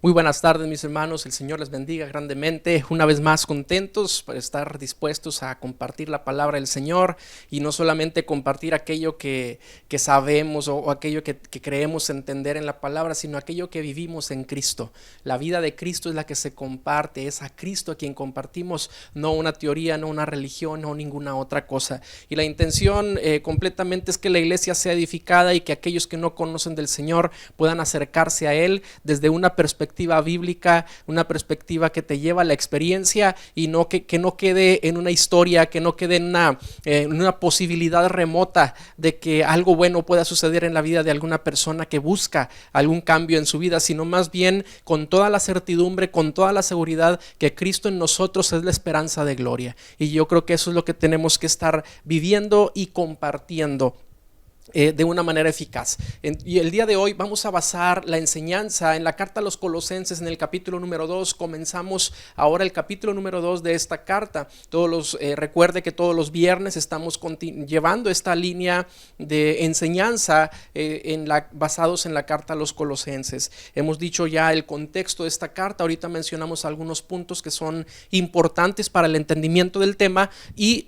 Muy buenas tardes, mis hermanos, el Señor les bendiga grandemente. Una vez más contentos por estar dispuestos a compartir la palabra del Señor y no solamente compartir aquello que sabemos o aquello que creemos entender en la palabra, sino aquello que vivimos en Cristo. La vida de Cristo es la que se comparte, es a Cristo a quien compartimos, no una teoría, no una religión, no ninguna otra cosa. Y la intención completamente es que la iglesia sea edificada y que aquellos que no conocen del Señor puedan acercarse a Él desde una perspectiva bíblica, una perspectiva que te lleva a la experiencia y no que no quede en una historia, que no quede en una posibilidad remota de que algo bueno pueda suceder en la vida de alguna persona que busca algún cambio en su vida, sino más bien con toda la certidumbre, con toda la seguridad que Cristo en nosotros es la esperanza de gloria. Y yo creo que eso es lo que tenemos que estar viviendo y compartiendo de una manera eficaz. Y el día de hoy vamos a basar la enseñanza en la carta a los Colosenses en el capítulo número 2. Comenzamos ahora el capítulo número 2 de esta carta. Recuerde que todos los viernes estamos llevando esta línea de enseñanza basados en la carta a los Colosenses. Hemos dicho ya el contexto de esta carta. Ahorita mencionamos algunos puntos que son importantes para el entendimiento del tema y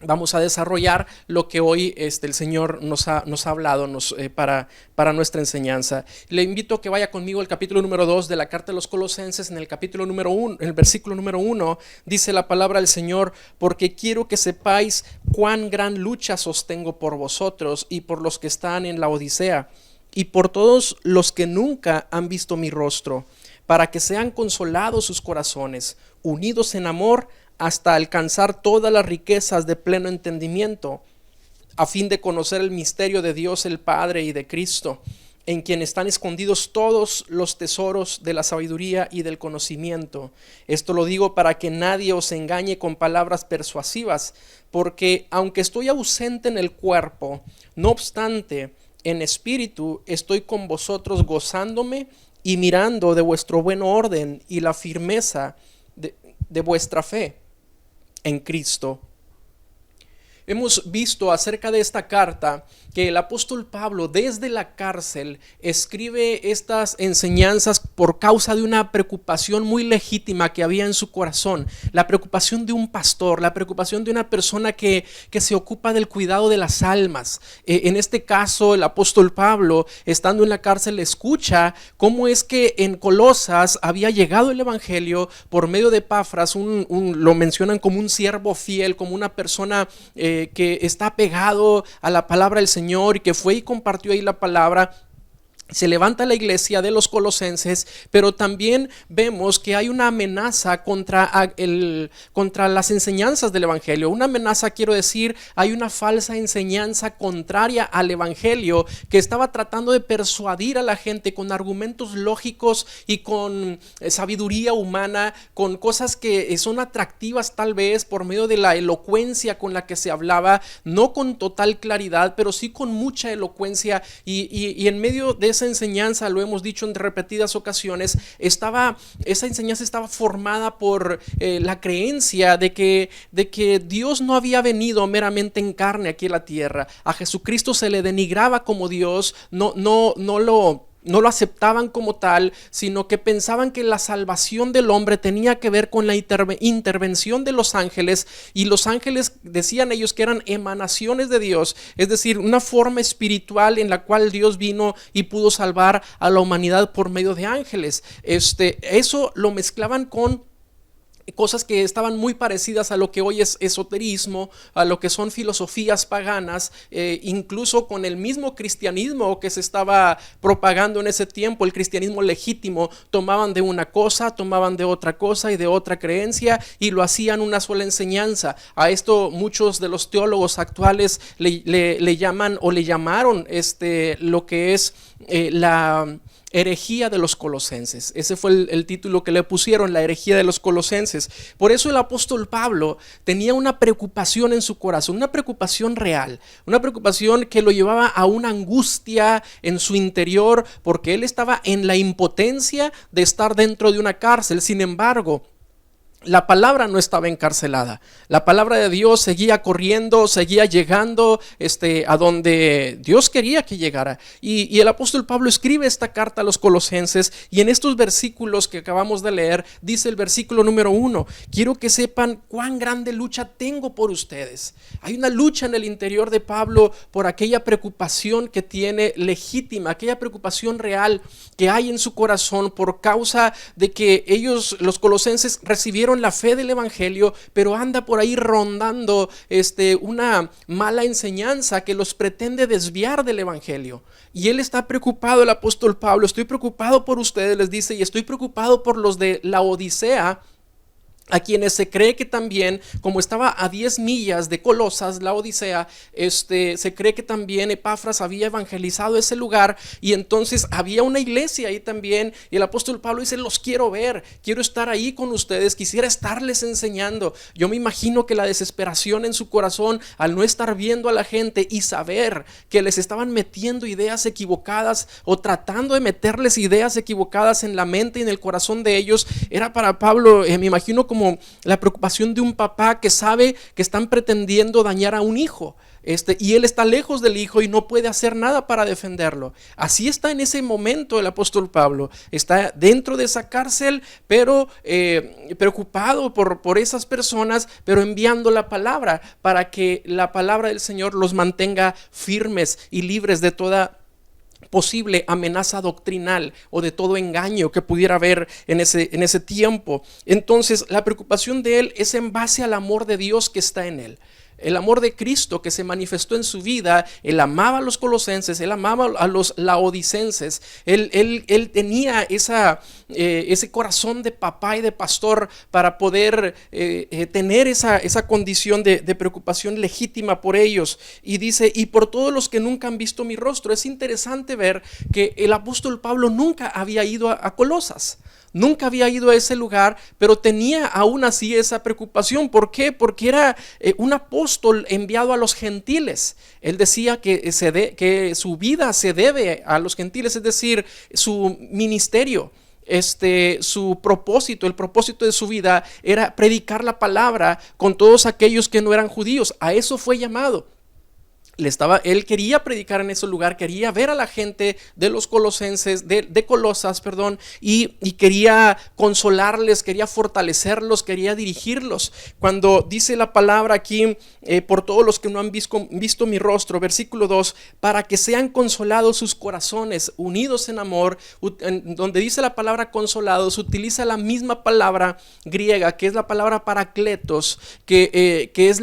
vamos a desarrollar lo que hoy el Señor nos ha hablado para nuestra enseñanza. Le invito a que vaya conmigo al capítulo número 2 de la carta de los Colosenses. En el capítulo número 1, en el versículo número 1, dice la palabra del Señor: porque quiero que sepáis cuán gran lucha sostengo por vosotros y por los que están en la Odisea y por todos los que nunca han visto mi rostro, para que sean consolados sus corazones, unidos en amor, hasta alcanzar todas las riquezas de pleno entendimiento, a fin de conocer el misterio de Dios el Padre y de Cristo, en quien están escondidos todos los tesoros de la sabiduría y del conocimiento. Esto lo digo para que nadie os engañe con palabras persuasivas, porque aunque estoy ausente en el cuerpo, no obstante, en espíritu estoy con vosotros, gozándome y mirando de vuestro buen orden y la firmeza de vuestra fe en Cristo. Hemos visto acerca de esta carta que el apóstol Pablo desde la cárcel escribe estas enseñanzas por causa de una preocupación muy legítima que había en su corazón, la preocupación de un pastor, la preocupación de una persona que se ocupa del cuidado de las almas. En este caso, el apóstol Pablo, estando en la cárcel, escucha cómo es que en Colosas había llegado el evangelio por medio de Epafras, lo mencionan como un siervo fiel, como una persona que está pegado a la palabra del Señor y que fue y compartió ahí la palabra. Se levanta la iglesia de los colosenses, pero también vemos que hay una amenaza contra las enseñanzas del evangelio. Una amenaza, quiero decir, hay una falsa enseñanza contraria al evangelio que estaba tratando de persuadir a la gente con argumentos lógicos y con sabiduría humana, con cosas que son atractivas tal vez por medio de la elocuencia con la que se hablaba, no con total claridad, pero sí con mucha elocuencia y en medio de esa enseñanza, lo hemos dicho en repetidas ocasiones, esa enseñanza estaba formada por la creencia de que Dios no había venido meramente en carne aquí en la tierra. A Jesucristo se le denigraba como Dios, no lo aceptaban como tal, sino que pensaban que la salvación del hombre tenía que ver con la intervención de los ángeles, y los ángeles decían ellos que eran emanaciones de Dios, es decir, una forma espiritual en la cual Dios vino y pudo salvar a la humanidad por medio de ángeles. Eso lo mezclaban con cosas que estaban muy parecidas a lo que hoy es esoterismo, a lo que son filosofías paganas, incluso con el mismo cristianismo que se estaba propagando en ese tiempo, el cristianismo legítimo. Tomaban de una cosa, tomaban de otra cosa y de otra creencia y lo hacían una sola enseñanza. A esto muchos de los teólogos actuales le llaman o le llamaron lo que es la herejía de los colosenses. Ese fue el título que le pusieron, la herejía de los colosenses. Por eso el apóstol Pablo tenía una preocupación en su corazón, una preocupación real, una preocupación que lo llevaba a una angustia en su interior, porque él estaba en la impotencia de estar dentro de una cárcel. Sin embargo, la palabra no estaba encarcelada. La palabra de Dios seguía corriendo, seguía llegando a donde Dios quería que llegara. Y el apóstol Pablo escribe esta carta a los colosenses, y en estos versículos que acabamos de leer, dice el versículo número 1: quiero que sepan cuán grande lucha tengo por ustedes. Hay una lucha en el interior de Pablo por aquella preocupación que tiene legítima, aquella preocupación real que hay en su corazón por causa de que ellos, los colosenses, recibieron la fe del evangelio, pero anda por ahí rondando una mala enseñanza que los pretende desviar del evangelio. Y él está preocupado, el apóstol Pablo: estoy preocupado por ustedes, les dice, y estoy preocupado por los de la Odisea, a quienes se cree que también, como estaba a 10 millas de Colosas, la Odisea, se cree que también Epafras había evangelizado ese lugar, y entonces había una iglesia ahí también, y el apóstol Pablo dice: los quiero ver, quiero estar ahí con ustedes, quisiera estarles enseñando. Yo me imagino que la desesperación en su corazón al no estar viendo a la gente y saber que les estaban metiendo ideas equivocadas o tratando de meterles ideas equivocadas en la mente y en el corazón de ellos, era para Pablo, me imagino, como la preocupación de un papá que sabe que están pretendiendo dañar a un hijo, y él está lejos del hijo y no puede hacer nada para defenderlo. Así está en ese momento el apóstol Pablo, está dentro de esa cárcel, pero preocupado por esas personas, pero enviando la palabra para que la palabra del Señor los mantenga firmes y libres de toda posible amenaza doctrinal o de todo engaño que pudiera haber en ese tiempo. Entonces la preocupación de él es en base al amor de Dios que está en él. El amor de Cristo que se manifestó en su vida. Él amaba a los colosenses, él amaba a los laodicenses, él tenía ese corazón de papá y de pastor para poder tener esa condición de preocupación legítima por ellos. Y dice: y por todos los que nunca han visto mi rostro. Es interesante ver que el apóstol Pablo nunca había ido a Colosas. Nunca había ido a ese lugar, pero tenía aún así esa preocupación. ¿Por qué? Porque era un apóstol enviado a los gentiles. Él decía que su vida se debe a los gentiles, es decir, su ministerio, su propósito, el propósito de su vida era predicar la palabra con todos aquellos que no eran judíos. A eso fue llamado. Él quería predicar en ese lugar, quería ver a la gente de los colosenses, de Colosas, y quería consolarles, quería fortalecerlos, quería dirigirlos. Cuando dice la palabra aquí, por todos los que no han visto mi rostro, versículo 2, para que sean consolados sus corazones, unidos en amor, donde dice la palabra consolados, utiliza la misma palabra griega, que es la palabra parakletos, que es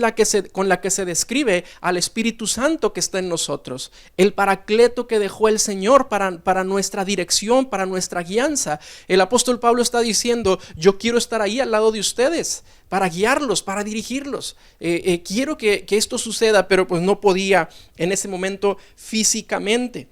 con la que se describe al Espíritu Santo que está en nosotros, el paracleto que dejó el Señor para nuestra dirección, para nuestra guianza. El apóstol Pablo está diciendo: yo quiero estar ahí al lado de ustedes para guiarlos, para dirigirlos. Quiero que esto suceda, pero pues no podía en ese momento físicamente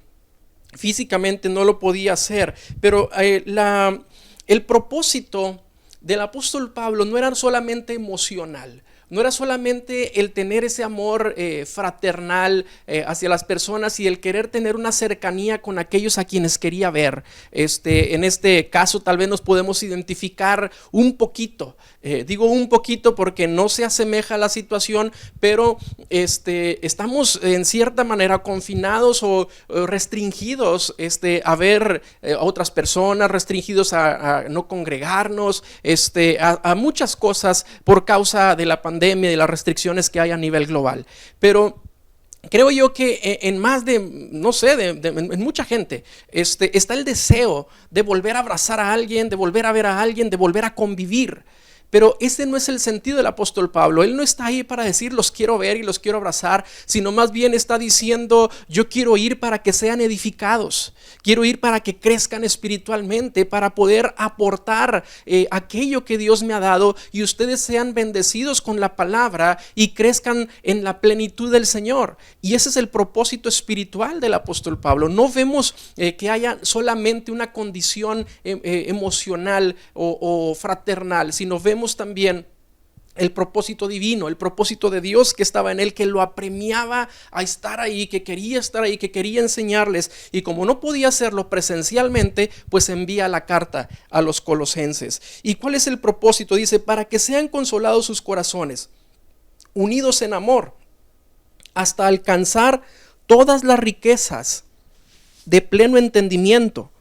no lo podía hacer. Pero el propósito del apóstol Pablo no era solamente emocional. No era solamente el tener ese amor fraternal hacia las personas y el querer tener una cercanía con aquellos a quienes quería ver. En este caso tal vez nos podemos identificar un poquito. Digo un poquito porque no se asemeja a la situación, pero estamos en cierta manera confinados o restringidos a ver a otras personas, restringidos a no congregarnos, a muchas cosas por causa de la pandemia, de las restricciones que hay a nivel global. Pero creo yo que en más de, no sé, en mucha gente está el deseo de volver a abrazar a alguien, de volver a ver a alguien, de volver a convivir. Pero ese no es el sentido del apóstol Pablo. Él no está ahí para decir los quiero ver y los quiero abrazar, sino más bien está diciendo: yo quiero ir para que sean edificados, quiero ir para que crezcan espiritualmente, para poder aportar aquello que Dios me ha dado, y ustedes sean bendecidos con la palabra y crezcan en la plenitud del Señor. Y ese es el propósito espiritual del apóstol Pablo. No vemos que haya solamente una condición emocional o fraternal, sino vemos también el propósito divino, el propósito de Dios que estaba en él, que lo apremiaba a estar ahí, que quería estar ahí, que quería enseñarles. Y como no podía hacerlo presencialmente, pues envía la carta a los colosenses. ¿Y cuál es el propósito? Dice, para que sean consolados sus corazones, unidos en amor, hasta alcanzar todas las riquezas de pleno entendimiento,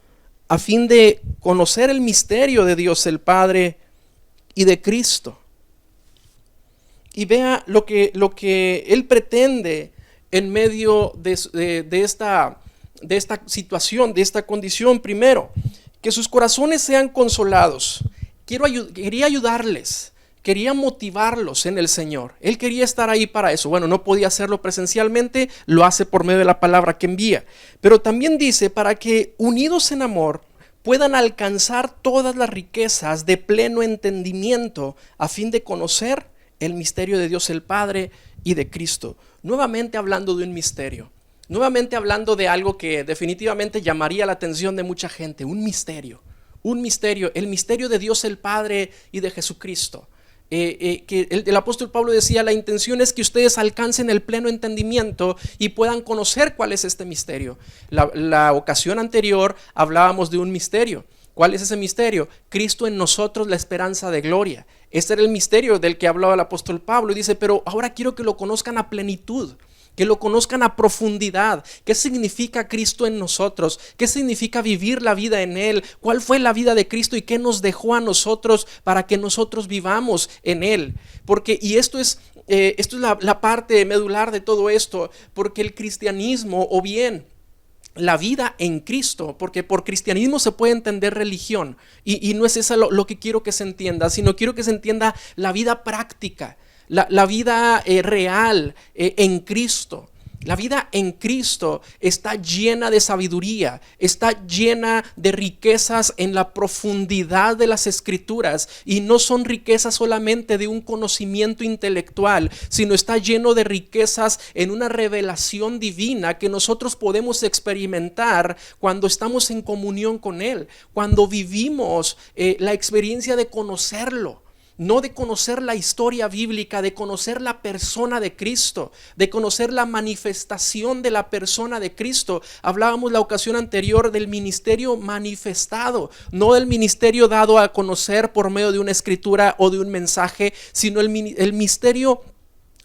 a fin de conocer el misterio de Dios el Padre y de Cristo. Y vea lo que Él pretende en medio de esta situación, de esta condición. Primero, que sus corazones sean consolados. Quería ayudarles, quería motivarlos en el Señor. Él quería estar ahí para eso. Bueno, no podía hacerlo presencialmente, lo hace por medio de la palabra que envía. Pero también dice, para que unidos en amor puedan alcanzar todas las riquezas de pleno entendimiento, a fin de conocer el misterio de Dios el Padre y de Cristo. Nuevamente hablando de un misterio, nuevamente hablando de algo que definitivamente llamaría la atención de mucha gente, un misterio, el misterio de Dios el Padre y de Jesucristo. Que el apóstol Pablo decía, la intención es que ustedes alcancen el pleno entendimiento y puedan conocer cuál es este misterio. La ocasión anterior hablábamos de un misterio. ¿Cuál es ese misterio? Cristo en nosotros, la esperanza de gloria. Este era el misterio del que hablaba el apóstol Pablo. Y dice, pero ahora quiero que lo conozcan a plenitud, que lo conozcan a profundidad. ¿Qué significa Cristo en nosotros? ¿Qué significa vivir la vida en Él? ¿Cuál fue la vida de Cristo y qué nos dejó a nosotros para que nosotros vivamos en Él? Porque, y esto es la parte medular de todo esto, porque el cristianismo, o bien la vida en Cristo, porque por cristianismo se puede entender religión, y no es eso lo que quiero que se entienda, sino quiero que se entienda la vida práctica, la vida real en Cristo. La vida en Cristo está llena de sabiduría, está llena de riquezas en la profundidad de las Escrituras, y no son riquezas solamente de un conocimiento intelectual, sino está lleno de riquezas en una revelación divina que nosotros podemos experimentar cuando estamos en comunión con Él, cuando vivimos la experiencia de conocerlo. No de conocer la historia bíblica, de conocer la persona de Cristo, de conocer la manifestación de la persona de Cristo. Hablábamos la ocasión anterior del ministerio manifestado, no del ministerio dado a conocer por medio de una escritura o de un mensaje, sino el misterio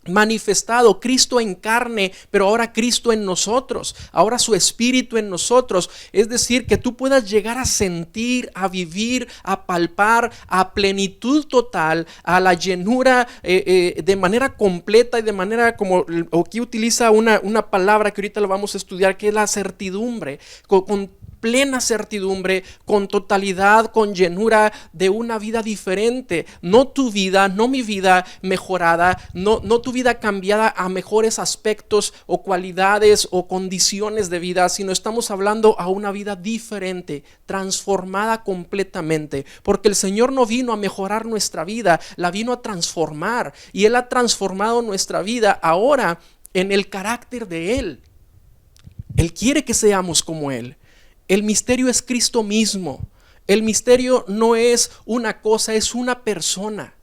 manifestado, Cristo en carne, pero ahora Cristo en nosotros, ahora su Espíritu en nosotros. Es decir, que tú puedas llegar a sentir, a vivir, a palpar a plenitud total, a la llenura de manera completa y de manera como aquí utiliza una palabra que ahorita lo vamos a estudiar, que es la certidumbre, con plena certidumbre, con totalidad, con llenura de una vida diferente. No tu vida, no mi vida mejorada, no tu vida cambiada a mejores aspectos o cualidades o condiciones de vida, sino estamos hablando a una vida diferente, transformada completamente, porque el Señor no vino a mejorar nuestra vida, la vino a transformar, y Él ha transformado nuestra vida ahora en el carácter de Él. Él quiere que seamos como Él. El misterio es Cristo mismo. El misterio no es una cosa, es una persona.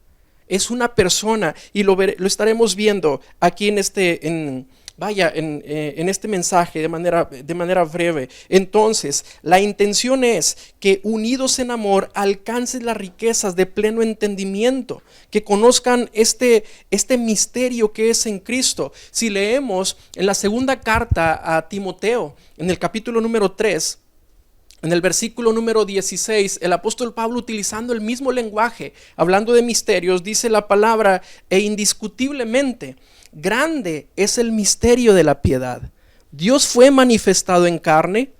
Es una persona, y lo estaremos viendo aquí en este mensaje de manera breve. Entonces, la intención es que unidos en amor alcancen las riquezas de pleno entendimiento, que conozcan este misterio que es en Cristo. Si leemos en la segunda carta a Timoteo, en el capítulo número 3, en el versículo número 16, el apóstol Pablo, utilizando el mismo lenguaje, hablando de misterios, dice la palabra: e indiscutiblemente grande es el misterio de la piedad. Dios fue manifestado en carne,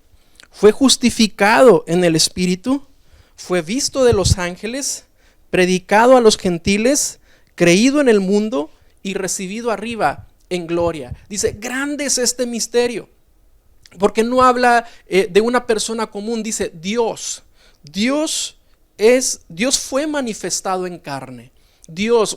fue justificado en el Espíritu, fue visto de los ángeles, predicado a los gentiles, creído en el mundo y recibido arriba en gloria. Dice, grande es este misterio. Porque no habla de una persona común, dice Dios. Dios fue manifestado en carne.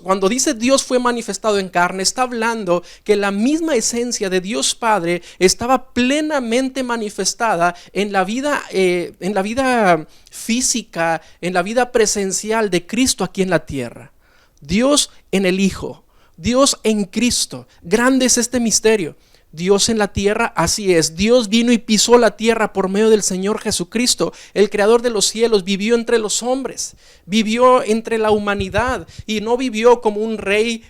Cuando dice Dios fue manifestado en carne, está hablando que la misma esencia de Dios Padre estaba plenamente manifestada en la vida física, en la vida presencial de Cristo aquí en la tierra. Dios en el Hijo, Dios en Cristo. Grande es este misterio. Dios en la tierra, así es. Dios vino y pisó la tierra por medio del Señor Jesucristo. El creador de los cielos vivió entre los hombres, vivió entre la humanidad y no vivió como un rey,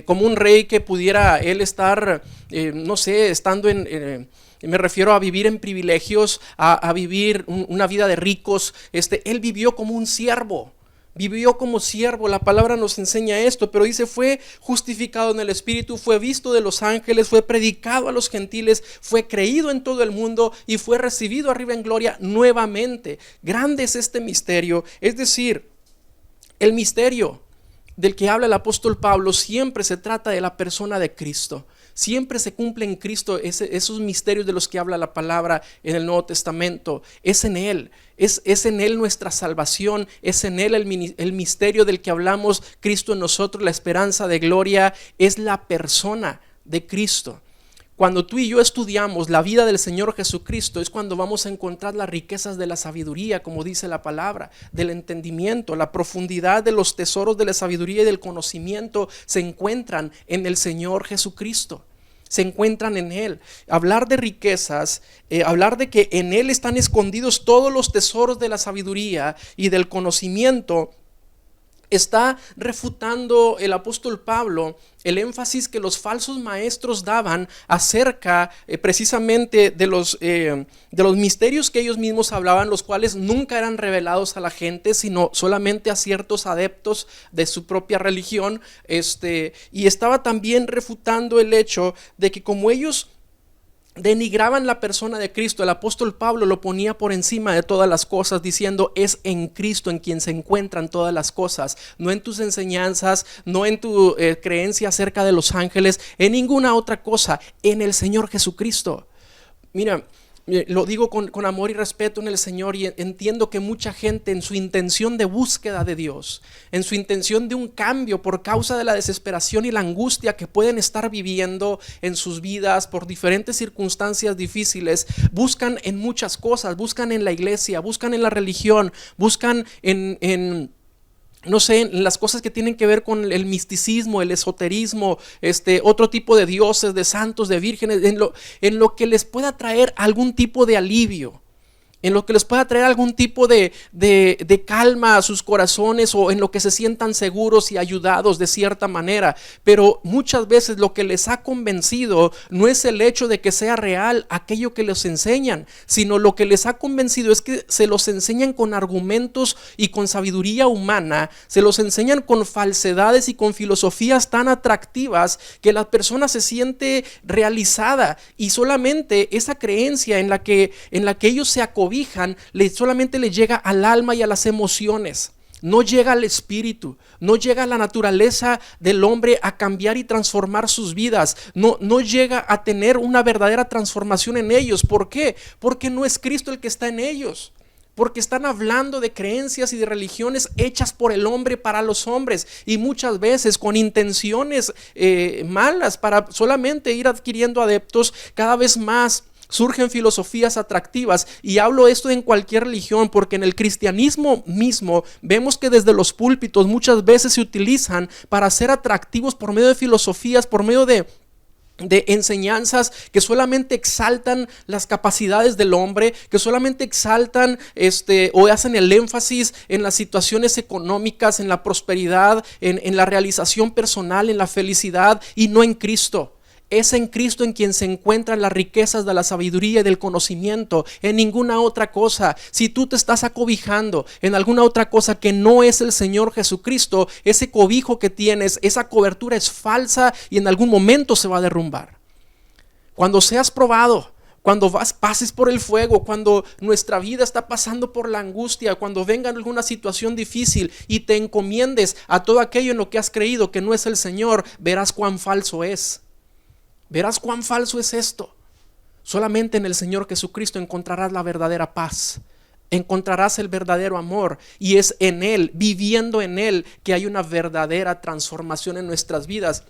como un rey que pudiera él estar, no sé, estando me refiero a vivir en privilegios, a vivir una vida de ricos. Él vivió como un siervo. Vivió como siervo, la palabra nos enseña esto, pero dice, fue justificado en el Espíritu, fue visto de los ángeles, fue predicado a los gentiles, fue creído en todo el mundo y fue recibido arriba en gloria nuevamente. Grande es este misterio, es decir, el misterio del que habla el apóstol Pablo siempre se trata de la persona de Cristo. Siempre se cumple en Cristo esos misterios de los que habla la palabra en el Nuevo Testamento. Es en Él, es en Él nuestra salvación, es en Él el misterio del que hablamos, Cristo en nosotros, la esperanza de gloria, es la persona de Cristo. Cuando tú y yo estudiamos la vida del Señor Jesucristo es cuando vamos a encontrar las riquezas de la sabiduría, como dice la palabra, del entendimiento, la profundidad de los tesoros de la sabiduría y del conocimiento se encuentran en el Señor Jesucristo. Se encuentran en Él. Hablar de riquezas, hablar de que en Él están escondidos todos los tesoros de la sabiduría y del conocimiento, está refutando el apóstol Pablo el énfasis que los falsos maestros daban acerca precisamente de los misterios que ellos mismos hablaban, los cuales nunca eran revelados a la gente, sino solamente a ciertos adeptos de su propia religión. Y estaba también refutando el hecho de que como ellos denigraban la persona de Cristo, el apóstol Pablo lo ponía por encima de todas las cosas, diciendo, es en Cristo en quien se encuentran todas las cosas, no en tus enseñanzas, no en tu creencia acerca de los ángeles, en ninguna otra cosa, en el Señor Jesucristo. Mira, lo digo con amor y respeto en el Señor, y entiendo que mucha gente en su intención de búsqueda de Dios, en su intención de un cambio por causa de la desesperación y la angustia que pueden estar viviendo en sus vidas por diferentes circunstancias difíciles, buscan en muchas cosas, buscan en la iglesia, buscan en la religión, buscan no sé, en las cosas que tienen que ver con el misticismo, el esoterismo, otro tipo de dioses, de santos, de vírgenes, en lo que les pueda traer algún tipo de alivio, en lo que les pueda traer algún tipo de calma a sus corazones, o en lo que se sientan seguros y ayudados de cierta manera. Pero muchas veces lo que les ha convencido no es el hecho de que sea real aquello que les enseñan, sino lo que les ha convencido es que se los enseñan con argumentos y con sabiduría humana, se los enseñan con falsedades y con filosofías tan atractivas que la persona se siente realizada, y solamente esa creencia en la que ellos se acobijan solamente le llega al alma y a las emociones. No llega al espíritu, no llega a la naturaleza del hombre a cambiar y transformar sus vidas, no llega a tener una verdadera transformación en ellos. ¿Por qué? Porque no es Cristo el que está en ellos, porque están hablando de creencias y de religiones hechas por el hombre para los hombres, y muchas veces con intenciones malas para solamente ir adquiriendo adeptos. Cada vez más surgen filosofías atractivas, y hablo esto en cualquier religión, porque en el cristianismo mismo vemos que desde los púlpitos muchas veces se utilizan para ser atractivos por medio de filosofías, por medio de enseñanzas que solamente exaltan las capacidades del hombre, que solamente exaltan o hacen el énfasis en las situaciones económicas, en la prosperidad, en la realización personal, en la felicidad, y no en Cristo. Es en Cristo en quien se encuentran las riquezas de la sabiduría y del conocimiento, en ninguna otra cosa. Si tú te estás acobijando en alguna otra cosa que no es el Señor Jesucristo, ese cobijo que tienes, esa cobertura es falsa y en algún momento se va a derrumbar. Cuando seas probado, cuando pases por el fuego, cuando nuestra vida está pasando por la angustia, cuando venga alguna situación difícil y te encomiendes a todo aquello en lo que has creído que no es el Señor, verás cuán falso es. Verás cuán falso es esto. Solamente en el Señor Jesucristo encontrarás la verdadera paz, encontrarás el verdadero amor, y es en Él, viviendo en Él, que hay una verdadera transformación en nuestras vidas.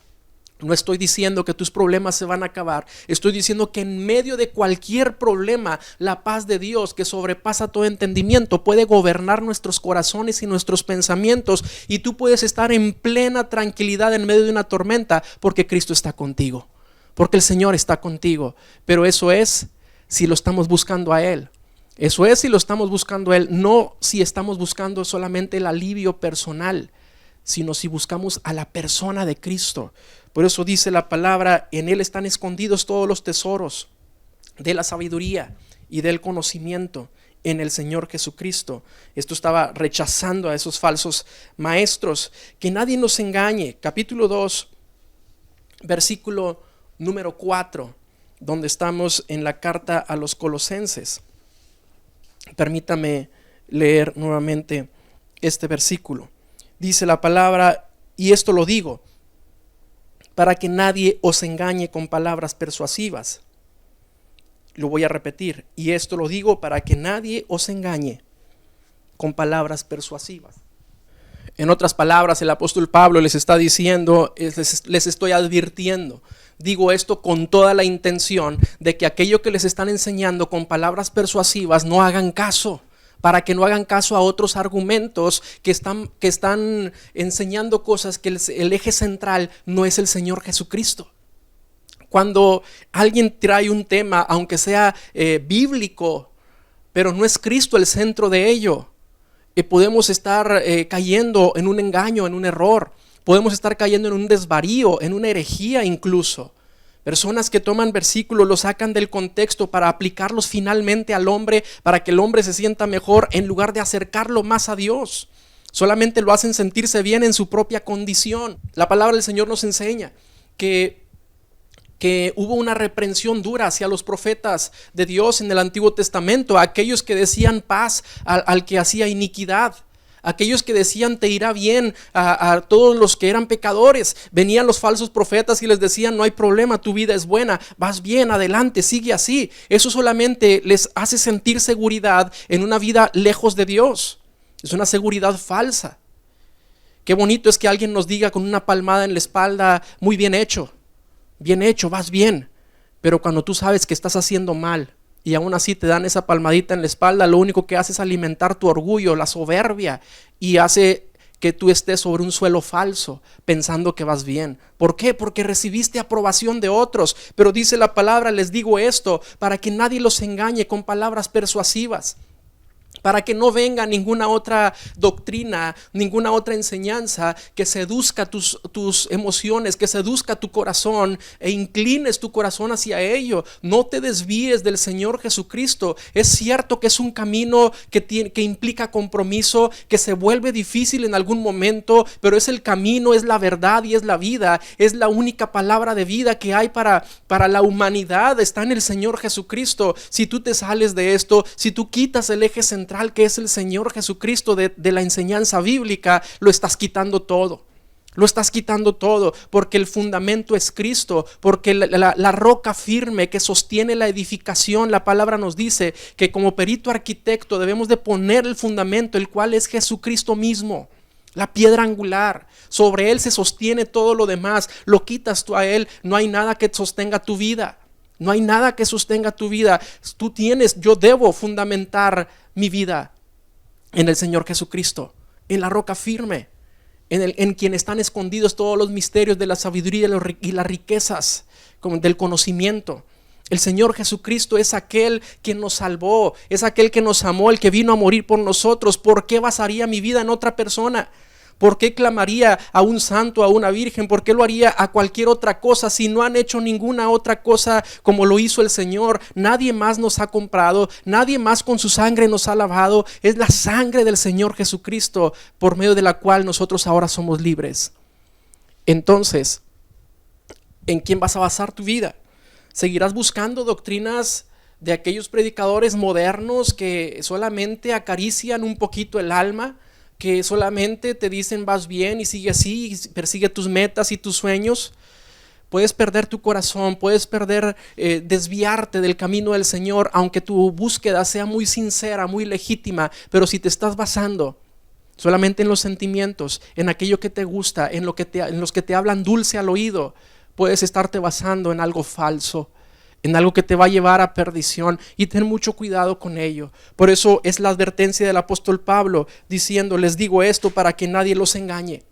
No estoy diciendo que tus problemas se van a acabar. Estoy diciendo que en medio de cualquier problema, la paz de Dios, que sobrepasa todo entendimiento, puede gobernar nuestros corazones y nuestros pensamientos. Y tú puedes estar en plena tranquilidad en medio de una tormenta, porque Cristo está contigo, porque el Señor está contigo. Pero eso es si lo estamos buscando a Él. Eso es si lo estamos buscando a Él, no si estamos buscando solamente el alivio personal, sino si buscamos a la persona de Cristo. Por eso dice la palabra, en Él están escondidos todos los tesoros de la sabiduría y del conocimiento en el Señor Jesucristo. Esto estaba rechazando a esos falsos maestros. Que nadie nos engañe. Capítulo 2, versículo número 4, donde estamos en la carta a los Colosenses. Permítame leer nuevamente este versículo. Dice la palabra, y esto lo digo, para que nadie os engañe con palabras persuasivas. Lo voy a repetir, y esto lo digo para que nadie os engañe con palabras persuasivas. En otras palabras, el apóstol Pablo les está diciendo, les estoy advirtiendo. Digo esto con toda la intención de que aquello que les están enseñando con palabras persuasivas no hagan caso, para que no hagan caso a otros argumentos que están enseñando cosas que el eje central no es el Señor Jesucristo. Cuando alguien trae un tema, aunque sea bíblico, pero no es Cristo el centro de ello, podemos estar cayendo en un engaño, en un error. Podemos estar cayendo en un desvarío, en una herejía incluso. Personas que toman versículos, los sacan del contexto para aplicarlos finalmente al hombre, para que el hombre se sienta mejor en lugar de acercarlo más a Dios. Solamente lo hacen sentirse bien en su propia condición. La palabra del Señor nos enseña que hubo una reprensión dura hacia los profetas de Dios en el Antiguo Testamento, a aquellos que decían paz al que hacía iniquidad. Aquellos que decían te irá bien a todos los que eran pecadores. Venían los falsos profetas y les decían no hay problema, tu vida es buena, vas bien, adelante, sigue así. Eso solamente les hace sentir seguridad en una vida lejos de Dios. Es una seguridad falsa. Qué bonito es que alguien nos diga con una palmada en la espalda, muy bien hecho, vas bien. Pero cuando tú sabes que estás haciendo mal y aún así te dan esa palmadita en la espalda, lo único que hace es alimentar tu orgullo, la soberbia, y hace que tú estés sobre un suelo falso, pensando que vas bien. ¿Por qué? Porque recibiste aprobación de otros. Pero dice la palabra, les digo esto, para que nadie los engañe con palabras persuasivas. Para que no venga ninguna otra doctrina, ninguna otra enseñanza que seduzca tus emociones, que seduzca tu corazón e inclines tu corazón hacia ello. No te desvíes del Señor Jesucristo. Es cierto que es un camino que implica compromiso, que se vuelve difícil en algún momento, pero es el camino, es la verdad y es la vida. Es la única palabra de vida que hay para la humanidad. Está en el Señor Jesucristo. Si tú te sales de esto, si tú quitas el eje central que es el Señor Jesucristo de la enseñanza bíblica, lo estás quitando todo. Lo estás quitando todo, porque el fundamento es Cristo, porque la roca firme que sostiene la edificación, la palabra nos dice que como perito arquitecto debemos de poner el fundamento, el cual es Jesucristo mismo, la piedra angular. Sobre Él se sostiene todo lo demás. Lo quitas tú a Él, no hay nada que sostenga tu vida. No hay nada que sostenga tu vida. Yo debo fundamentar mi vida en el Señor Jesucristo, en la roca firme, en quien están escondidos todos los misterios de la sabiduría y las riquezas del conocimiento. El Señor Jesucristo es aquel que nos salvó, es aquel que nos amó, el que vino a morir por nosotros. ¿Por qué basaría mi vida en otra persona? ¿Por qué clamaría a un santo, a una virgen? ¿Por qué lo haría a cualquier otra cosa si no han hecho ninguna otra cosa como lo hizo el Señor? Nadie más nos ha comprado, nadie más con su sangre nos ha lavado. Es la sangre del Señor Jesucristo por medio de la cual nosotros ahora somos libres. Entonces, ¿en quién vas a basar tu vida? ¿Seguirás buscando doctrinas de aquellos predicadores modernos que solamente acarician un poquito el alma? Que solamente te dicen vas bien y sigue así y persigue tus metas y tus sueños. Puedes perder tu corazón, puedes desviarte del camino del Señor, aunque tu búsqueda sea muy sincera, muy legítima. Pero si te estás basando solamente en los sentimientos, en aquello que te gusta, en los que te hablan dulce al oído, puedes estarte basando en algo falso, en algo que te va a llevar a perdición, y ten mucho cuidado con ello. Por eso es la advertencia del apóstol Pablo diciendo: les digo esto para que nadie los engañe.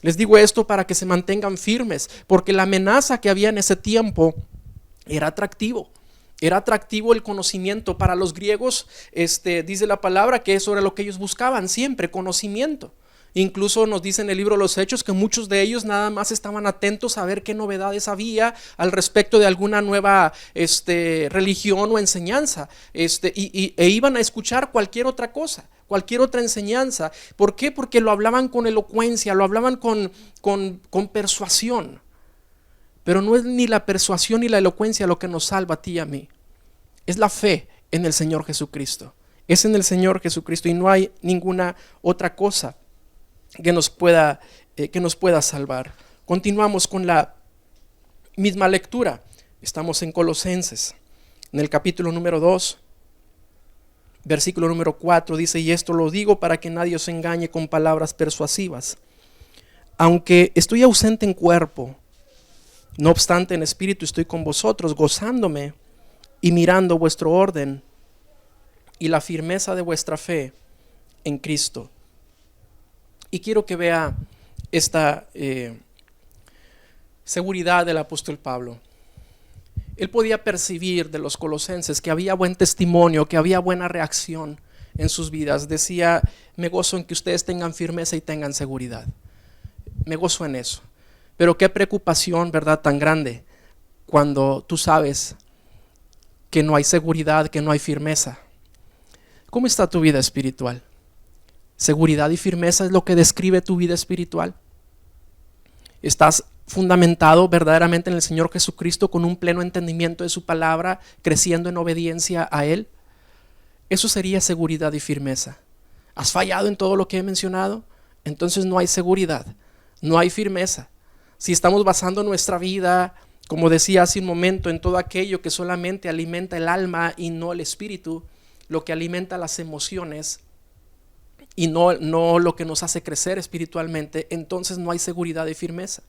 Les digo esto para que se mantengan firmes, porque la amenaza que había en ese tiempo era atractivo. Era atractivo el conocimiento. Para los griegos, dice la palabra que eso era lo que ellos buscaban siempre, conocimiento. Incluso nos dice en el libro de los Hechos que muchos de ellos nada más estaban atentos a ver qué novedades había al respecto de alguna nueva religión o enseñanza, e iban a escuchar cualquier otra cosa, cualquier otra enseñanza. ¿Por qué? Porque lo hablaban con elocuencia, lo hablaban con persuasión. Pero no es ni la persuasión ni la elocuencia lo que nos salva a ti y a mí. Es la fe en el Señor Jesucristo. Es en el Señor Jesucristo, y no hay ninguna otra cosa que nos pueda salvar. Continuamos con la misma lectura. Estamos en Colosenses, en el capítulo número 2, versículo número 4. Dice: y esto lo digo para que nadie os engañe con palabras persuasivas. Aunque estoy ausente en cuerpo, no obstante en espíritu estoy con vosotros, gozándome y mirando vuestro orden y la firmeza de vuestra fe en Cristo. Y quiero que vea esta seguridad del apóstol Pablo. Él podía percibir de los colosenses que había buen testimonio, que había buena reacción en sus vidas. Decía: me gozo en que ustedes tengan firmeza y tengan seguridad. Me gozo en eso. Pero qué preocupación, ¿verdad?, tan grande cuando tú sabes que no hay seguridad, que no hay firmeza. ¿Cómo está tu vida espiritual? ¿Seguridad y firmeza es lo que describe tu vida espiritual? ¿Estás fundamentado verdaderamente en el Señor Jesucristo, con un pleno entendimiento de su palabra, creciendo en obediencia a Él? Eso sería seguridad y firmeza. ¿Has fallado en todo lo que he mencionado? Entonces no hay seguridad, no hay firmeza. Si estamos basando nuestra vida, como decía hace un momento, en todo aquello que solamente alimenta el alma y no el espíritu, lo que alimenta las emociones y no lo que nos hace crecer espiritualmente, entonces no hay seguridad y firmeza.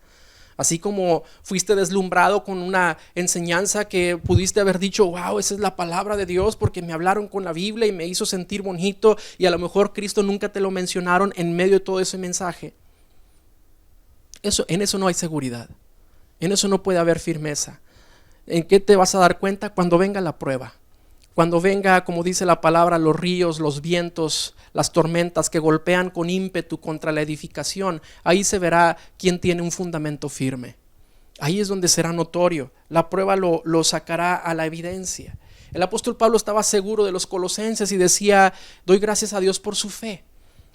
Así como fuiste deslumbrado con una enseñanza que pudiste haber dicho: wow, esa es la palabra de Dios porque me hablaron con la Biblia y me hizo sentir bonito, y a lo mejor Cristo nunca te lo mencionaron en medio de todo ese mensaje. En eso no hay seguridad, en eso no puede haber firmeza. ¿En qué te vas a dar cuenta? Cuando venga la prueba, cuando venga, como dice la palabra, los ríos, los vientos, las tormentas que golpean con ímpetu contra la edificación. Ahí se verá quién tiene un fundamento firme. Ahí es donde será notorio. La prueba lo sacará a la evidencia. El apóstol Pablo estaba seguro de los colosenses y decía: doy gracias a Dios por su fe.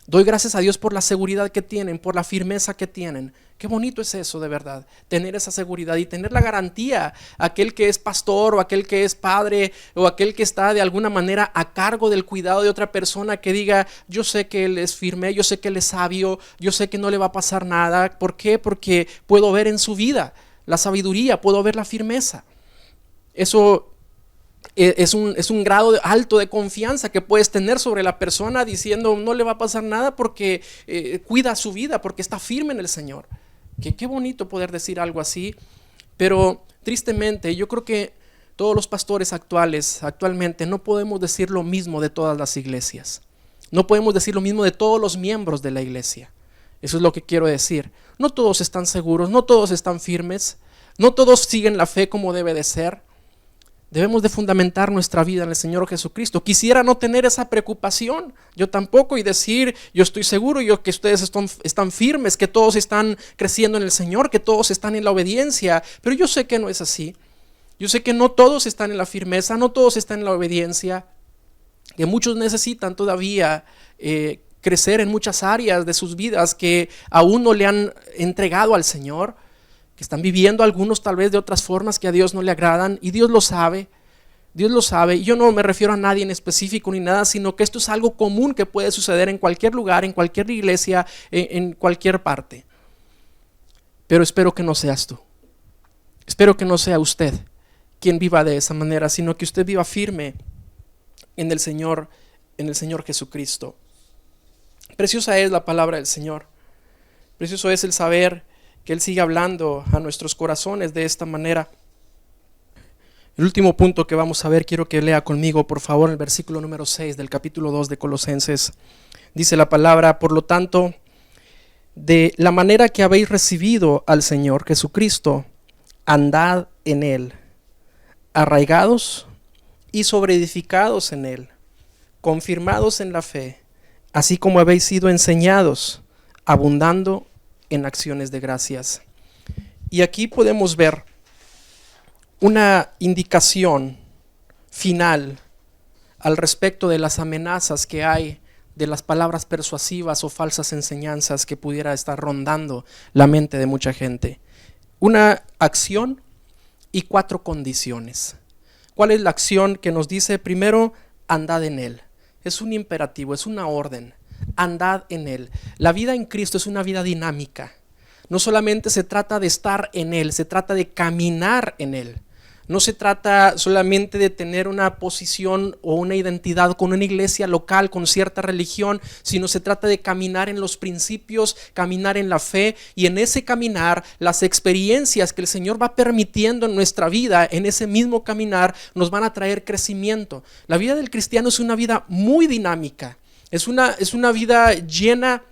Doy gracias a Dios por la seguridad que tienen, por la firmeza que tienen. Qué bonito es eso, de verdad, tener esa seguridad y tener la garantía. Aquel que es pastor o aquel que es padre o aquel que está de alguna manera a cargo del cuidado de otra persona, que diga: yo sé que él es firme, yo sé que él es sabio, yo sé que no le va a pasar nada. ¿Por qué? Porque puedo ver en su vida la sabiduría, puedo ver la firmeza. Eso es un grado alto de confianza que puedes tener sobre la persona, diciendo: no le va a pasar nada porque cuida su vida, porque está firme en el Señor. Qué bonito poder decir algo así. Pero tristemente yo creo que todos los pastores actualmente no podemos decir lo mismo de todas las iglesias. No podemos decir lo mismo de todos los miembros de la iglesia. Eso es lo que quiero decir. No todos están seguros, no todos están firmes, no todos siguen la fe como debe de ser. Debemos de fundamentar nuestra vida en el Señor Jesucristo. Quisiera no tener esa preocupación, yo tampoco, y decir: yo estoy seguro, que ustedes están firmes, que todos están creciendo en el Señor, que todos están en la obediencia. Pero yo sé que no es así. Yo sé que no todos están en la firmeza, no todos están en la obediencia, que muchos necesitan todavía crecer en muchas áreas de sus vidas que aún no le han entregado al Señor, que están viviendo algunos tal vez de otras formas que a Dios no le agradan, y Dios lo sabe. Dios lo sabe. Y yo no me refiero a nadie en específico ni nada, sino que esto es algo común que puede suceder en cualquier lugar, en cualquier iglesia, en cualquier parte. Pero espero que no seas tú. Espero que no sea usted quien viva de esa manera, sino que usted viva firme en el Señor Jesucristo. Preciosa es la palabra del Señor. Precioso es el saber que Él siga hablando a nuestros corazones de esta manera. El último punto que vamos a ver, quiero que lea conmigo, por favor, el versículo número 6 del capítulo 2 de Colosenses. Dice la palabra: por lo tanto, de la manera que habéis recibido al Señor Jesucristo, andad en Él, arraigados y sobreedificados en Él, confirmados en la fe, así como habéis sido enseñados, abundando en acciones de gracias. Y aquí podemos ver una indicación final al respecto de las amenazas que hay de las palabras persuasivas o falsas enseñanzas que pudiera estar rondando la mente de mucha gente. Una acción y 4 condiciones. ¿Cuál es la acción que nos dice? Primero, andad en Él. Es un imperativo, es una orden. Andad en Él. La vida en Cristo es una vida dinámica. No solamente se trata de estar en Él, se trata de caminar en Él. No se trata solamente de tener una posición o una identidad con una iglesia local, con cierta religión, sino se trata de caminar en los principios, caminar en la fe, y en ese caminar, las experiencias que el Señor va permitiendo en nuestra vida, en ese mismo caminar, nos van a traer crecimiento. La vida del cristiano es una vida muy dinámica, es una vida llena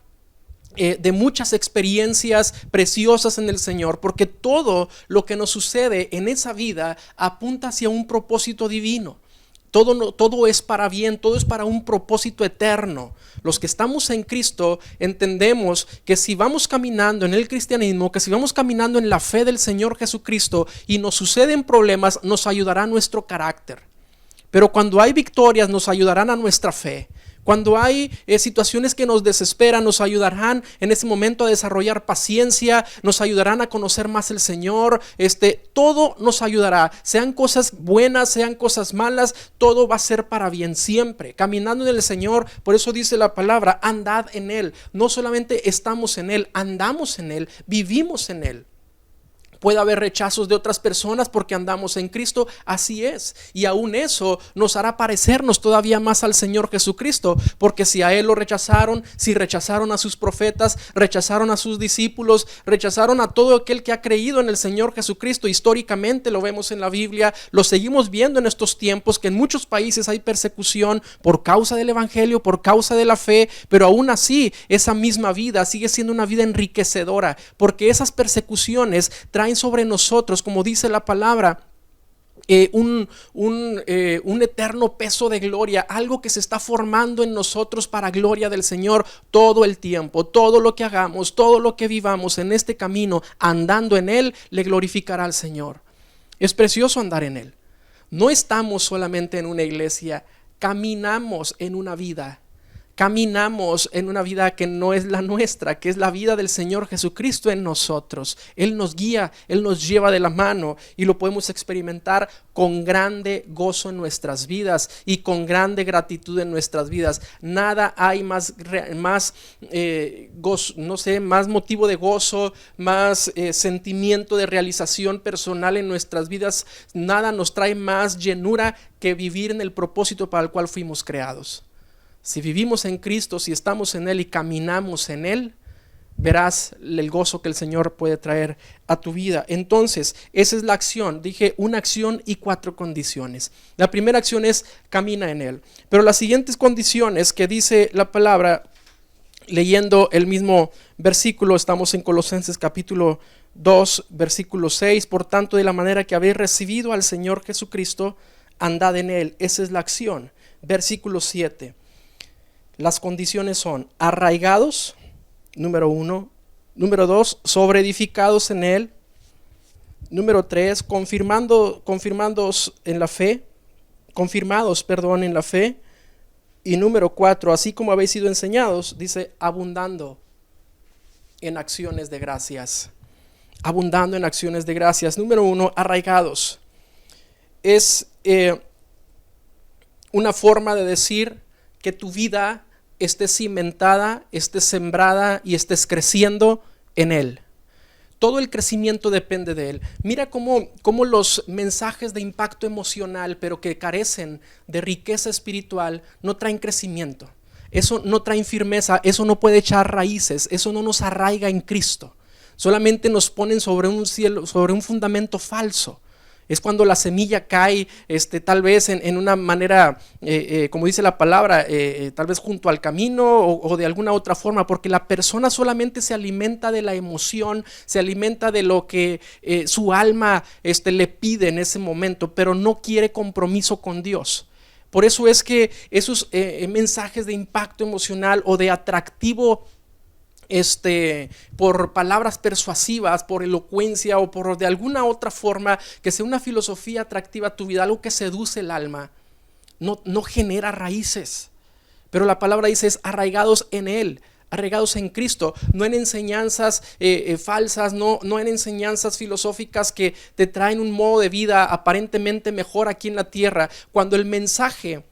de muchas experiencias preciosas en el Señor, porque todo lo que nos sucede en esa vida apunta hacia un propósito divino. Todo es para bien, todo es para un propósito eterno. Los que estamos en Cristo entendemos que si vamos caminando en el cristianismo, que si vamos caminando en la fe del Señor Jesucristo y nos suceden problemas, nos ayudará nuestro carácter. Pero cuando hay victorias, nos ayudarán a nuestra fe. Cuando hay situaciones que nos desesperan, nos ayudarán en ese momento a desarrollar paciencia, nos ayudarán a conocer más el Señor. Todo nos ayudará, sean cosas buenas, sean cosas malas, todo va a ser para bien siempre. Caminando en el Señor, por eso dice la palabra, andad en Él. No solamente estamos en Él, andamos en Él, vivimos en Él. Puede haber rechazos de otras personas porque andamos en Cristo, así es. Y aún eso nos hará parecernos todavía más al Señor Jesucristo, porque si a Él lo rechazaron, si rechazaron a sus profetas, rechazaron a sus discípulos, rechazaron a todo aquel que ha creído en el Señor Jesucristo, históricamente lo vemos en la Biblia, lo seguimos viendo en estos tiempos, que en muchos países hay persecución por causa del Evangelio, por causa de la fe, pero aún así esa misma vida sigue siendo una vida enriquecedora, porque esas persecuciones traen sobre nosotros, como dice la palabra, un eterno peso de gloria, algo que se está formando en nosotros para gloria del Señor todo el tiempo. Todo lo que hagamos, todo lo que vivamos en este camino, andando en Él, le glorificará al Señor. Es precioso andar en Él. No estamos solamente en una iglesia, caminamos en una vida. Caminamos en una vida que no es la nuestra, que es la vida del Señor Jesucristo en nosotros. Él nos guía, Él nos lleva de la mano y lo podemos experimentar con grande gozo en nuestras vidas y con grande gratitud en nuestras vidas. Nada hay más gozo, más motivo de gozo, más sentimiento de realización personal en nuestras vidas. Nada nos trae más llenura que vivir en el propósito para el cual fuimos creados. Si vivimos en Cristo, si estamos en Él y caminamos en Él, verás el gozo que el Señor puede traer a tu vida. Entonces, esa es la acción. Dije una acción y 4 condiciones. La primera acción es camina en Él. Pero las siguientes condiciones que dice la palabra, leyendo el mismo versículo, estamos en Colosenses capítulo 2, versículo 6. Por tanto, de la manera que habéis recibido al Señor Jesucristo, andad en Él. Esa es la acción. Versículo 7. Las condiciones son arraigados, número 1. Número 2, sobreedificados en Él. Número 3, confirmados en la fe. Y número 4, así como habéis sido enseñados, dice, abundando en acciones de gracias. Abundando en acciones de gracias. Número 1, arraigados. Es una forma de decir que tu vida estés cimentada, estés sembrada y estés creciendo en Él. Todo el crecimiento depende de Él. Mira cómo los mensajes de impacto emocional, pero que carecen de riqueza espiritual, no traen crecimiento. Eso no trae firmeza, eso no puede echar raíces, eso no nos arraiga en Cristo. solamente nos ponen sobre un cielo, sobre un fundamento falso. Es cuando la semilla cae, tal vez en una manera, como dice la palabra, tal vez junto al camino o de alguna otra forma, porque la persona solamente se alimenta de la emoción, se alimenta de lo que su alma le pide en ese momento, pero no quiere compromiso con Dios. Por eso es que esos mensajes de impacto emocional o de atractivo por palabras persuasivas, por elocuencia o por de alguna otra forma que sea una filosofía atractiva a tu vida, algo que seduce el alma, no genera raíces. Pero la palabra dice es arraigados en Él, arraigados en Cristo, no en enseñanzas falsas, no en enseñanzas filosóficas que te traen un modo de vida aparentemente mejor aquí en la tierra, cuando el mensaje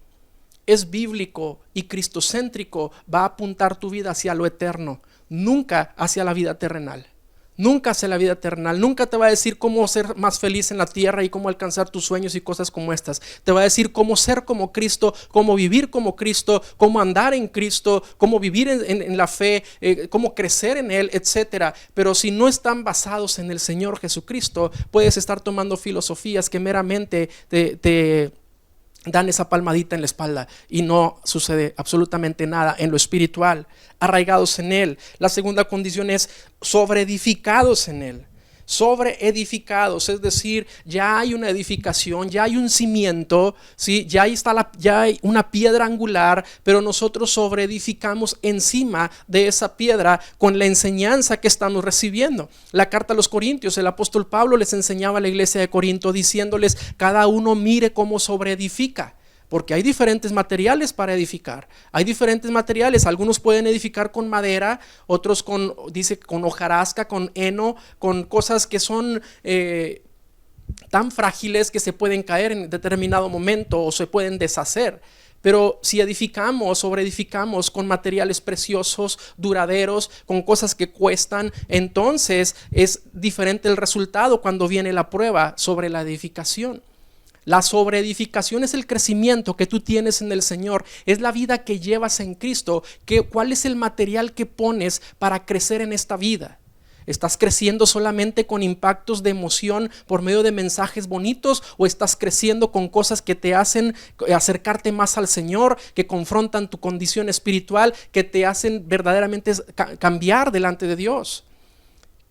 es bíblico y cristocéntrico, va a apuntar tu vida hacia lo eterno, nunca hacia la vida terrenal. Nunca hacia la vida terrenal. Nunca te va a decir cómo ser más feliz en la tierra y cómo alcanzar tus sueños y cosas como estas. Te va a decir cómo ser como Cristo, cómo vivir como Cristo, cómo andar en Cristo, cómo vivir en la fe, cómo crecer en Él, etcétera. Pero si no están basados en el Señor Jesucristo, puedes estar tomando filosofías que meramente te dan esa palmadita en la espalda y no sucede absolutamente nada en lo espiritual. Arraigados en Él. La segunda condición es sobreedificados en Él. Sobreedificados, es decir, ya hay una edificación, ya hay un cimiento, ¿sí? Ya hay una piedra angular, pero nosotros sobreedificamos encima de esa piedra con la enseñanza que estamos recibiendo. La carta a los Corintios, el apóstol Pablo les enseñaba a la iglesia de Corinto diciéndoles: cada uno mire cómo sobreedifica. Porque hay diferentes materiales para edificar. Hay diferentes materiales. Algunos pueden edificar con madera, otros con hojarasca, con heno, con cosas que son tan frágiles que se pueden caer en determinado momento o se pueden deshacer. Pero si edificamos, sobreedificamos con materiales preciosos, duraderos, con cosas que cuestan, entonces es diferente el resultado cuando viene la prueba sobre la edificación. La sobreedificación es el crecimiento que tú tienes en el Señor, es la vida que llevas en Cristo. ¿Cuál es el material que pones para crecer en esta vida? ¿Estás creciendo solamente con impactos de emoción por medio de mensajes bonitos o estás creciendo con cosas que te hacen acercarte más al Señor, que confrontan tu condición espiritual, que te hacen verdaderamente cambiar delante de Dios?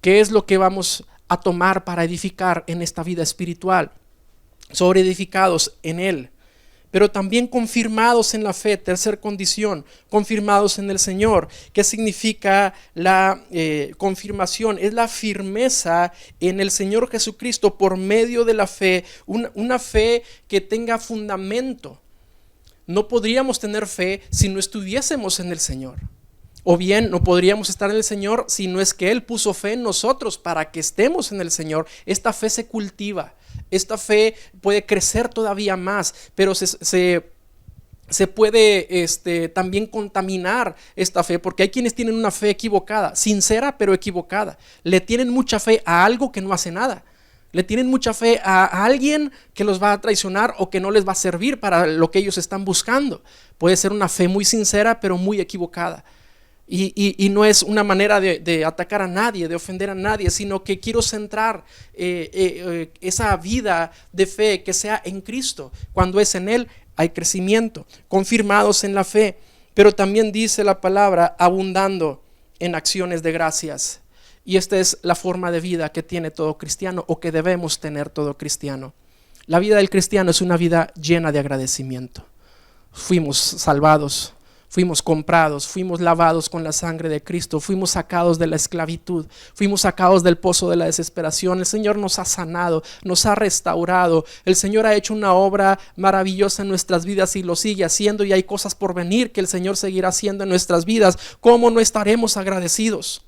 ¿Qué es lo que vamos a tomar para edificar en esta vida espiritual? Sobreedificados en Él, pero también confirmados en la fe. Tercer condición, confirmados en el Señor. ¿Qué significa la confirmación? Es la firmeza en el Señor Jesucristo por medio de la fe, una fe que tenga fundamento. No podríamos tener fe si no estuviésemos en el Señor. O bien no podríamos estar en el Señor si no es que Él puso fe en nosotros para que estemos en el Señor. Esta fe se cultiva. Esta fe puede crecer todavía más, pero se puede también contaminar esta fe, porque hay quienes tienen una fe equivocada, sincera pero equivocada. Le tienen mucha fe a algo que no hace nada. Le tienen mucha fe a alguien que los va a traicionar o que no les va a servir para lo que ellos están buscando. Puede ser una fe muy sincera pero muy equivocada. Y no es una manera de atacar a nadie, de ofender a nadie, sino que quiero centrar esa vida de fe que sea en Cristo. Cuando es en Él hay crecimiento, confirmados en la fe, pero también dice la palabra abundando en acciones de gracias. Y esta es la forma de vida que tiene todo cristiano o que debemos tener todo cristiano. La vida del cristiano es una vida llena de agradecimiento. Fuimos salvados. Fuimos comprados, fuimos lavados con la sangre de Cristo, fuimos sacados de la esclavitud, fuimos sacados del pozo de la desesperación. El Señor nos ha sanado, nos ha restaurado. El Señor ha hecho una obra maravillosa en nuestras vidas y lo sigue haciendo, y hay cosas por venir que el Señor seguirá haciendo en nuestras vidas. ¿Cómo no estaremos agradecidos?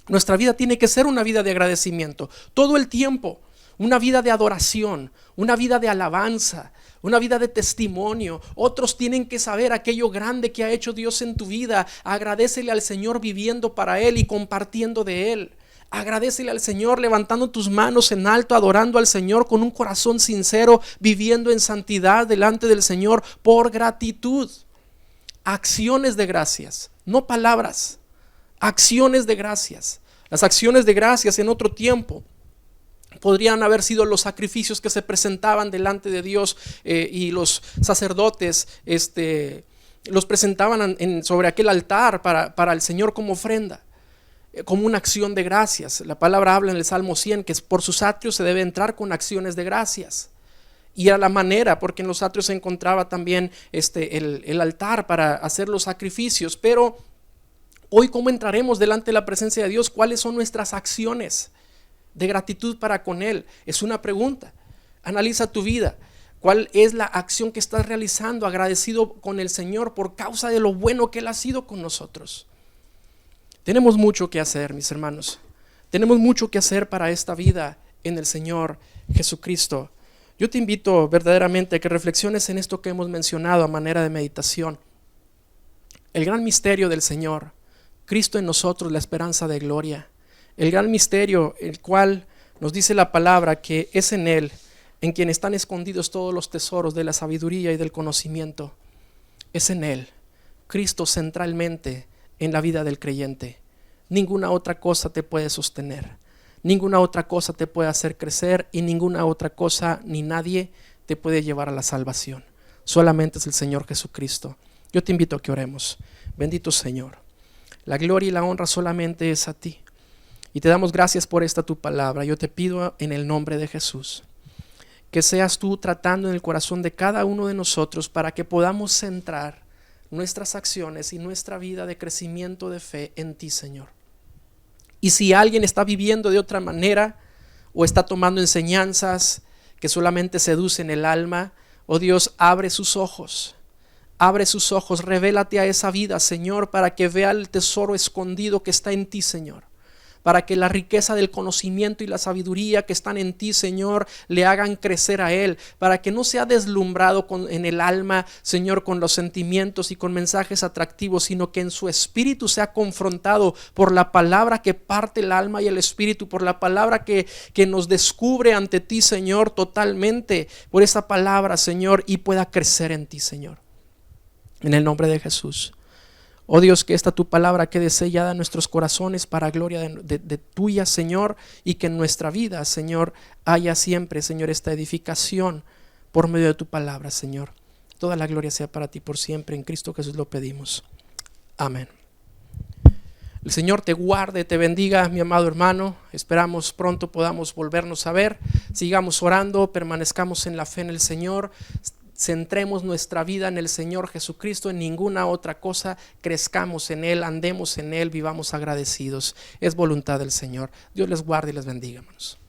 Nuestra vida tiene que ser una vida de agradecimiento todo el tiempo, una vida de adoración, una vida de alabanza, una vida de testimonio. Otros tienen que saber aquello grande que ha hecho Dios en tu vida. Agradécele al Señor viviendo para Él y compartiendo de Él. Agradécele al Señor levantando tus manos en alto, adorando al Señor con un corazón sincero, viviendo en santidad delante del Señor por gratitud. Acciones de gracias, no palabras, acciones de gracias. Las acciones de gracias en otro tiempo podrían haber sido los sacrificios que se presentaban delante de Dios, y los sacerdotes los presentaban sobre aquel altar para el Señor como ofrenda, como una acción de gracias. La palabra habla en el Salmo 100 que por sus atrios se debe entrar con acciones de gracias. Y a la manera, porque en los atrios se encontraba también el altar para hacer los sacrificios. Pero hoy, ¿cómo entraremos delante de la presencia de Dios? ¿Cuáles son nuestras acciones de gratitud para con Él? Es una pregunta. Analiza tu vida. ¿Cuál es la acción que estás realizando agradecido con el Señor por causa de lo bueno que Él ha sido con nosotros? Tenemos mucho que hacer, mis hermanos. Tenemos mucho que hacer para esta vida en el Señor Jesucristo. Yo te invito verdaderamente a que reflexiones en esto que hemos mencionado a manera de meditación. El gran misterio del Señor, Cristo en nosotros, la esperanza de gloria. El gran misterio, el cual nos dice la palabra que es en Él, en quien están escondidos todos los tesoros de la sabiduría y del conocimiento. Es en Él, Cristo centralmente en la vida del creyente. Ninguna otra cosa te puede sostener. Ninguna otra cosa te puede hacer crecer, y ninguna otra cosa ni nadie te puede llevar a la salvación. Solamente es el Señor Jesucristo. Yo te invito a que oremos. Bendito Señor, la gloria y la honra solamente es a ti. Y te damos gracias por esta tu palabra. Yo te pido en el nombre de Jesús que seas tú tratando en el corazón de cada uno de nosotros para que podamos centrar nuestras acciones y nuestra vida de crecimiento de fe en ti, Señor. Y si alguien está viviendo de otra manera o está tomando enseñanzas que solamente seducen el alma, oh Dios, abre sus ojos, revélate a esa vida, Señor, para que vea el tesoro escondido que está en ti, Señor. Para que la riqueza del conocimiento y la sabiduría que están en ti, Señor, le hagan crecer a Él. Para que no sea deslumbrado en el alma, Señor, con los sentimientos y con mensajes atractivos, sino que en su espíritu sea confrontado por la palabra que parte el alma y el espíritu, por la palabra que nos descubre ante ti, Señor, totalmente, por esa palabra, Señor, y pueda crecer en ti, Señor. En el nombre de Jesús. Oh Dios, que esta tu palabra quede sellada en nuestros corazones para gloria de tuya, Señor, y que en nuestra vida, Señor, haya siempre, Señor, esta edificación por medio de tu palabra, Señor. Toda la gloria sea para ti por siempre. En Cristo Jesús lo pedimos. Amén. El Señor te guarde, te bendiga, mi amado hermano. Esperamos pronto podamos volvernos a ver. Sigamos orando, permanezcamos en la fe en el Señor. Centremos nuestra vida en el Señor Jesucristo, en ninguna otra cosa. Crezcamos en Él, andemos en Él, vivamos agradecidos. Es voluntad del Señor. Dios les guarde y les bendiga, hermanos.